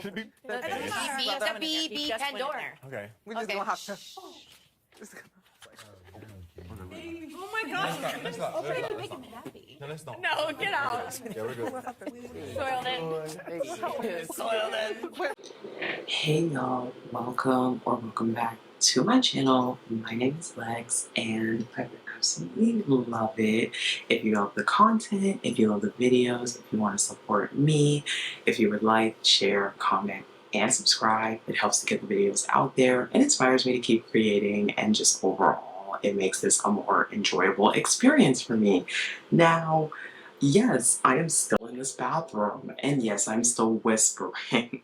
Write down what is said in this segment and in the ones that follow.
Should be. It doesn't matter. Be Just be Pandora. Okay. we just Okay. gonna have to. Oh my gosh. Let's not. We're gonna make him happy. No, let's not. No, get out. Yeah, we're good. Soiled it. Soiled it. Hey y'all, welcome or welcome back to my channel. My name is Lex and I would absolutely love it if you love the content, if you love the videos, if you want to support me, if you would like, share, comment, and subscribe. It helps to get the videos out there and inspires me to keep creating, and just overall it makes this a more enjoyable experience for me. Now, yes, I am still in this bathroom, and yes, I'm still whispering.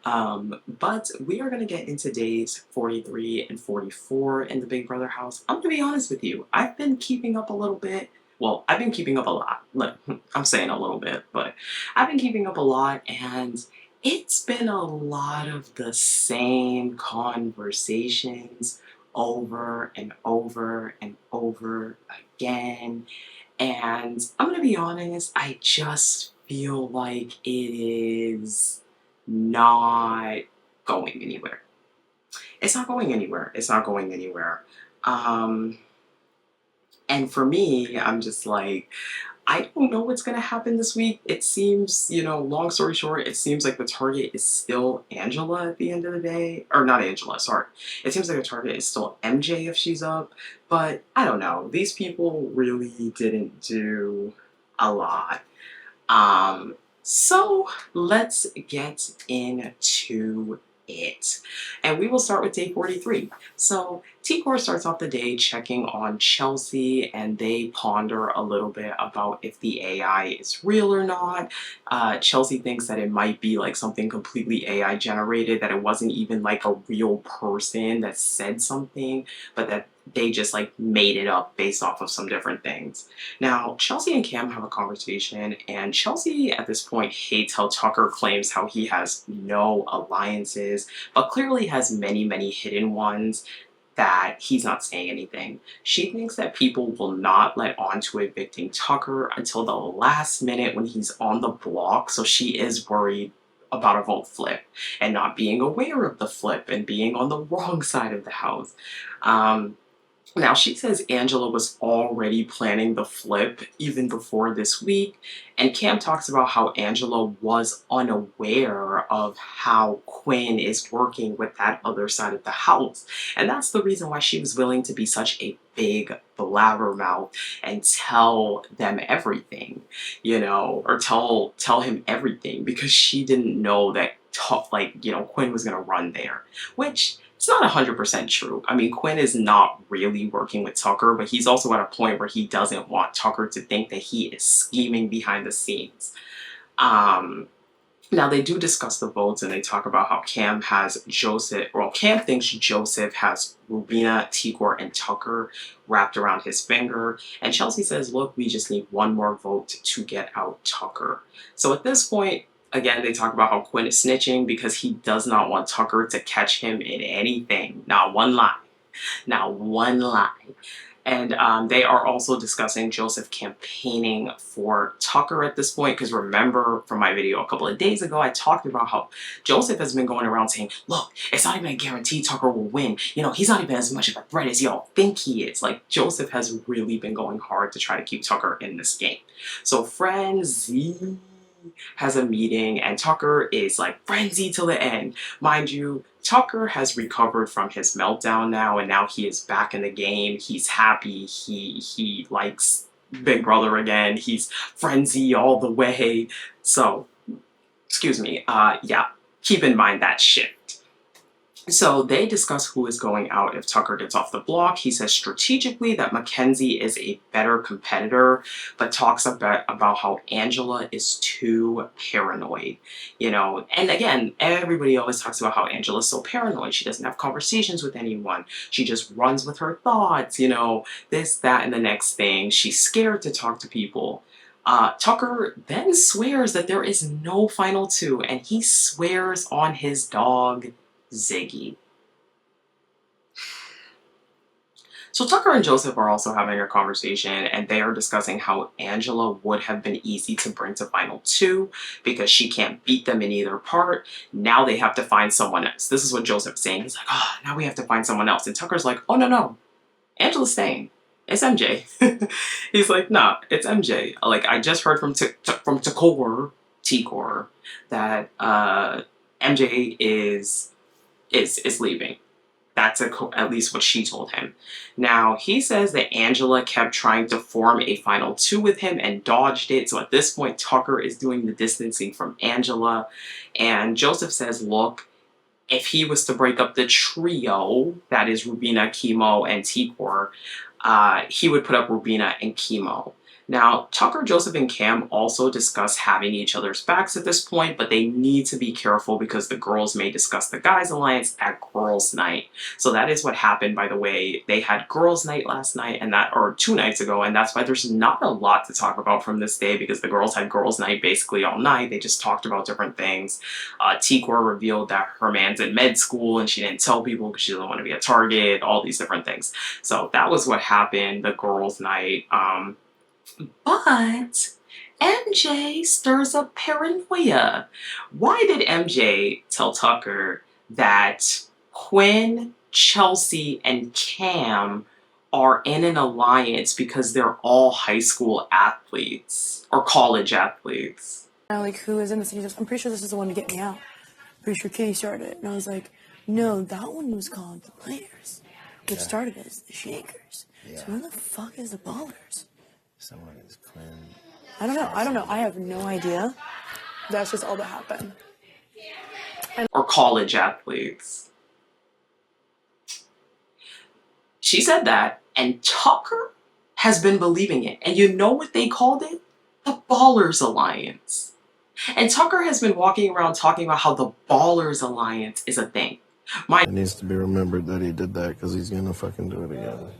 But we are going to get into days 43 and 44 in the Big Brother house. I'm going to be honest with you. I've been keeping up a little bit. Well, I've been keeping up a lot. Look, I'm saying a little bit, but I've been keeping up a lot, and it's been a lot of the same conversations over and over and over again. And I'm going to be honest, I just feel like it is not going anywhere. It's not going anywhere. It's not going anywhere. And for me, I'm just like, I don't know what's going to happen this week. It seems, long story short, it seems like the target is still Angela at the end of the day. Or not Angela, sorry. It seems like the target is still MJ if she's up. But I don't know. These people really didn't do a lot. So let's get into it. And we will start with day 43. So T-Core starts off the day checking on Chelsea, and they ponder a little bit about if the AI is real or not. Chelsea thinks that it might be like something completely AI generated, that it wasn't even like a real person that said something, but that they just like made it up based off of some different things. Now, Chelsea and Cam have a conversation, and Chelsea at this point hates how Tucker claims how he has no alliances, but clearly has many, many hidden ones that he's not saying anything. She thinks that people will not let on to evicting Tucker until the last minute when he's on the block, so she is worried about a vote flip and not being aware of the flip and being on the wrong side of the house. Now, she says Angela was already planning the flip even before this week, and Cam talks about how Angela was unaware of how Quinn is working with that other side of the house, and that's the reason why she was willing to be such a big blabbermouth and tell them everything, or tell him everything, because she didn't know that Quinn was gonna run there, which it's not 100% true. I mean, Quinn is not really working with Tucker, but he's also at a point where he doesn't want Tucker to think that he is scheming behind the scenes. Now, they do discuss the votes, and they talk about how Cam has Joseph, well, Cam thinks Joseph has Rubina, T-Core, and Tucker wrapped around his finger, and Chelsea says, look, we just need one more vote to get out Tucker. So at this point, again, they talk about how Quinn is snitching because he does not want Tucker to catch him in anything. Not one lie. Not one lie. And they are also discussing Joseph campaigning for Tucker at this point, because remember from my video a couple of days ago, I talked about how Joseph has been going around saying, look, it's not even a guarantee Tucker will win. He's not even as much of a threat as y'all think he is. Like, Joseph has really been going hard to try to keep Tucker in this game. So Frenzy has a meeting, and Tucker is like frenzy till the end. Mind you, Tucker has recovered from his meltdown now, and now he is back in the game. He's happy. He likes Big Brother again. He's frenzy all the way. So, excuse me, yeah, keep in mind that shift. So they discuss who is going out if Tucker gets off the block. He says strategically that Mackenzie is a better competitor, but talks about how Angela is too paranoid, And again, everybody always talks about how Angela is so paranoid. She doesn't have conversations with anyone. She just runs with her thoughts, this, that, and the next thing. She's scared to talk to people. Tucker then swears that there is no final two, and he swears on his dog, Ziggy. So Tucker and Joseph are also having a conversation, and they are discussing how Angela would have been easy to bring to final two because she can't beat them in either part. Now they have to find someone else. This is what Joseph's saying. He's like, oh, now we have to find someone else. And Tucker's like, oh, no. Angela's staying. It's MJ. He's like, nah, it's MJ. Like, I just heard from Tikor, that MJ is leaving. That's at least what she told him. Now, he says that Angela kept trying to form a final two with him and dodged it. So at this point, Tucker is doing the distancing from Angela. And Joseph says, look, if he was to break up the trio, that is Rubina, Chemo, and Tikor, he would put up Rubina and Chemo. Now, Tucker, Joseph, and Cam also discuss having each other's backs at this point, but they need to be careful because the girls may discuss the guys' alliance at girls' night. So that is what happened, by the way. They had girls' night last night, or 2 nights ago, and that's why there's not a lot to talk about from this day because the girls had girls' night basically all night. They just talked about different things. Tikor revealed that her man's in med school and she didn't tell people because she doesn't want to be a target, all these different things. So that was what happened, the girls' night. But MJ stirs up paranoia. Why did MJ tell Tucker that Quinn, Chelsea, and Cam are in an alliance because they're all high school athletes or college athletes? Like, who is in this? And he goes, I'm pretty sure this is the one to get me out. Pretty sure Kitty started it. And I was like, no, that one was called the Players, which started as the Shakers. So who the fuck is the Ballers? Someone is Quinn. I don't know. I have no idea. That's just all that happened. Or college athletes. She said that, and Tucker has been believing it. And you know what they called it? The Ballers Alliance. And Tucker has been walking around talking about how the Ballers Alliance is a thing. It needs to be remembered that he did that because he's gonna fucking do it again.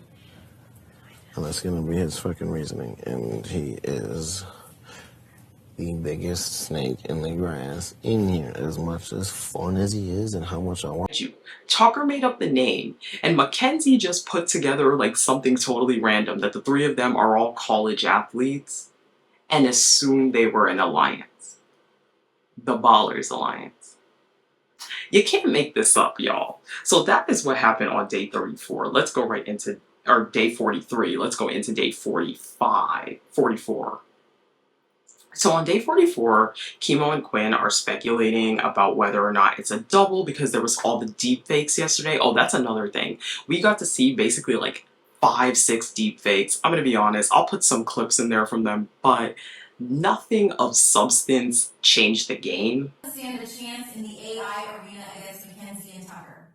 And that's gonna be his fucking reasoning. And he is the biggest snake in the grass in here. As much as fun as he is and how much I want you. Tucker made up the name, and Mackenzie just put together like something totally random that the three of them are all college athletes and assumed they were an alliance. The Ballers Alliance. You can't make this up, y'all. So that is what happened on day 34. Let's go right into, or day 43. Let's go into day 44. So on day 44, Chemo and Quinn are speculating about whether or not it's a double because there was all the deep fakes yesterday. Oh, that's another thing. We got to see basically like 5-6 deep fakes. I'm going to be honest, I'll put some clips in there from them, but nothing of substance changed the game. Stand a chance in the AI arena against Mackenzie and Tucker.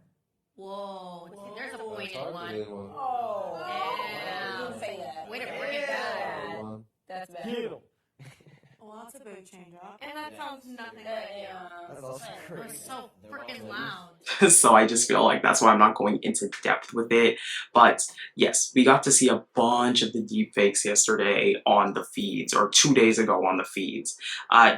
Whoa, there's a pointed one. Oh. Yeah. Don't say that. Way to bring it back. That's bad. Well, that's a big change up. And that sounds nothing like you. That's also It was so freaking loud. So I just feel like that's why I'm not going into depth with it. But yes, we got to see a bunch of the deepfakes yesterday on the feeds, or 2 days ago on the feeds.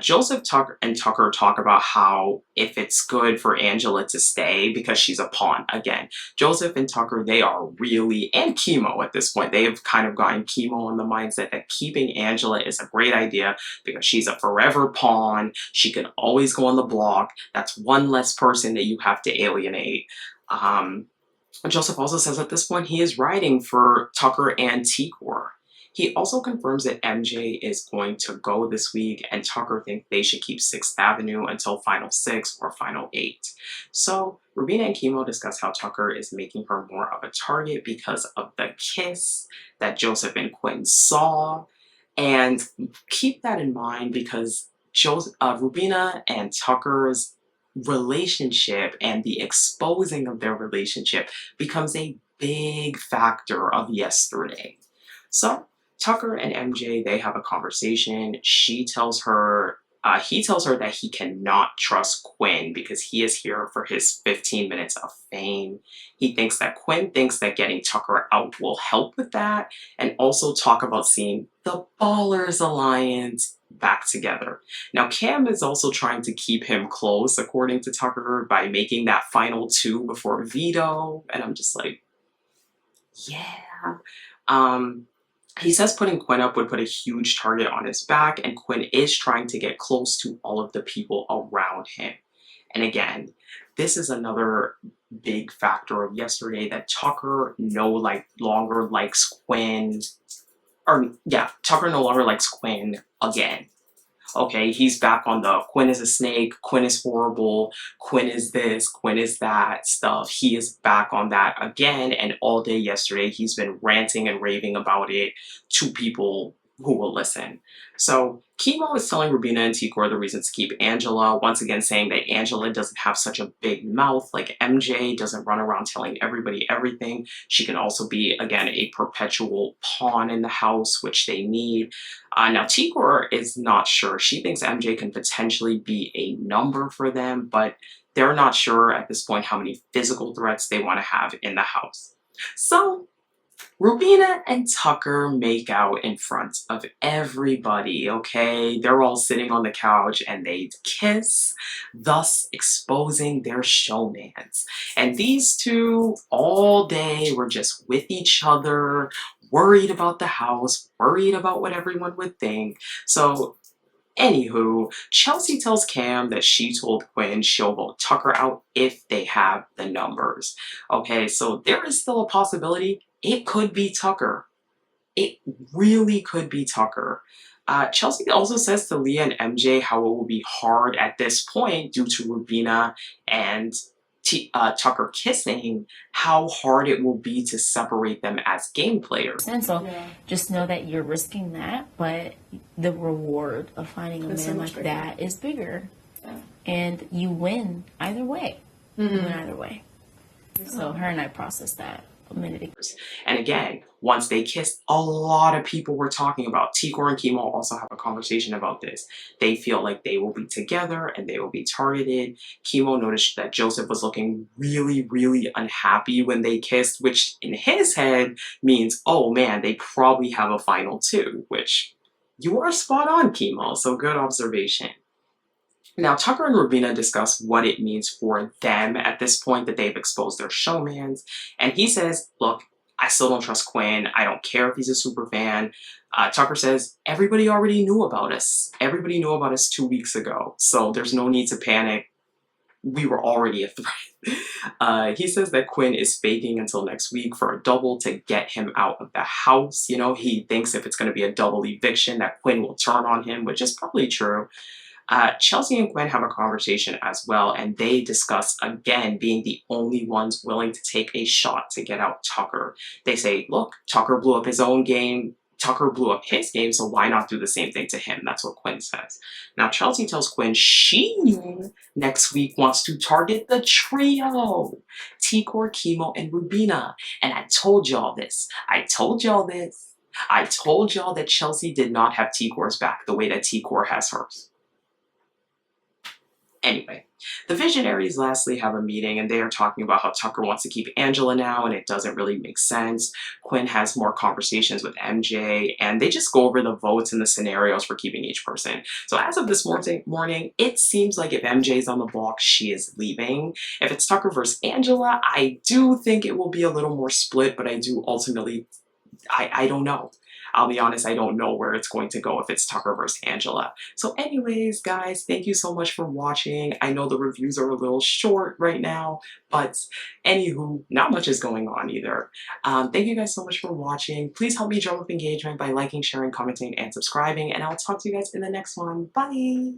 Joseph and Tucker talk about how if it's good for Angela to stay because she's a pawn. Again, Joseph and Tucker, they are really, and Chemo at this point, they have kind of gotten Chemo on the mindset that keeping Angela is a great idea because she's a forever pawn. She can always go on the block. That's one less person that you have to alienate. Joseph also says at this point he is riding for Tucker and Tikor. He also confirms that MJ is going to go this week and Tucker thinks they should keep 6th Avenue until Final 6 or Final 8. So Rubina and Chemo discuss how Tucker is making her more of a target because of the kiss that Joseph and Quinn saw. And keep that in mind because Rubina and Tucker's relationship and the exposing of their relationship becomes a big factor of yesterday. So Tucker and MJ, they have a conversation. He tells her that he cannot trust Quinn because he is here for his 15 minutes of fame. He thinks that Quinn thinks that getting Tucker out will help with that, and also talk about seeing the Ballers Alliance back together. Now, Cam is also trying to keep him close, according to Tucker, by making that final 2 before veto, and I'm just like, Yeah. He says putting Quinn up would put a huge target on his back, and Quinn is trying to get close to all of the people around him. And again, this is another big factor of yesterday that Tucker longer likes Quinn, or yeah, Tucker no longer likes Quinn again. Okay, he's back on the Quinn is a snake, Quinn is horrible, Quinn is this, Quinn is that stuff. He is back on that again, and all day yesterday he's been ranting and raving about it to people who will listen. So Chemo is telling Rubina and Tikor the reasons to keep Angela, once again saying that Angela doesn't have such a big mouth like MJ, doesn't run around telling everybody everything. She can also be, again, a perpetual pawn in the house, which they need. Now, Tikor is not sure. She thinks MJ can potentially be a number for them, but they're not sure at this point how many physical threats they want to have in the house. So, Rubina and Tucker make out in front of everybody, okay? They're all sitting on the couch and they kiss, thus exposing their showmans. And these two all day were just with each other, worried about the house, worried about what everyone would think. So, anywho, Chelsea tells Cam that she told Quinn she'll vote Tucker out if they have the numbers. Okay, so there is still a possibility it could be Tucker. It really could be Tucker. Chelsea also says to Leah and MJ how it will be hard at this point due to Rubina and Tucker kissing, how hard it will be to separate them as game players. And so just know that you're risking that, but the reward of finding a It's so man much like bigger. that is bigger. Yeah. And you win either way. You win either way. So her and I processed that a minute ago. And again, once they kissed, a lot of people were talking about. Tikor and Chemo also have a conversation about this. They feel like they will be together and they will be targeted. Chemo noticed that Joseph was looking really, really unhappy when they kissed, which in his head means, oh man, they probably have a final two, which you are spot on, Chemo, so good observation. Now, Tucker and Rubina discuss what it means for them at this point that they've exposed their showmans. And he says, look, I still don't trust Quinn. I don't care if he's a super fan. Tucker says, everybody already knew about us. Everybody knew about us 2 weeks ago. So there's no need to panic. We were already a threat. He says that Quinn is faking until next week for a double to get him out of the house. You know, he thinks if it's going to be a double eviction that Quinn will turn on him, which is probably true. Chelsea and Gwen have a conversation as well, and they discuss, again, being the only ones willing to take a shot to get out Tucker. They say, look, Tucker blew up his own game. Tucker blew up his game, so why not do the same thing to him? That's what Quinn says. Now, Chelsea tells Quinn she next week wants to target the trio. Tikor, Chemo, and Rubina. And I told y'all this. I told y'all that Chelsea did not have Tikor's back the way that Tikor has hers. Anyway, the Visionaries lastly have a meeting and they are talking about how Tucker wants to keep Angela now and it doesn't really make sense. Quinn has more conversations with MJ and they just go over the votes and the scenarios for keeping each person. So as of this morning, it seems like if MJ's on the block, she is leaving. If it's Tucker versus Angela, I do think it will be a little more split, but I do ultimately, I don't know. I'll be honest, I don't know where it's going to go if it's Tucker versus Angela. So anyways, guys, thank you so much for watching. I know the reviews are a little short right now, but anywho, not much is going on either. Thank you guys so much for watching. Please help me drum up engagement by liking, sharing, commenting, and subscribing, and I'll talk to you guys in the next one. Bye!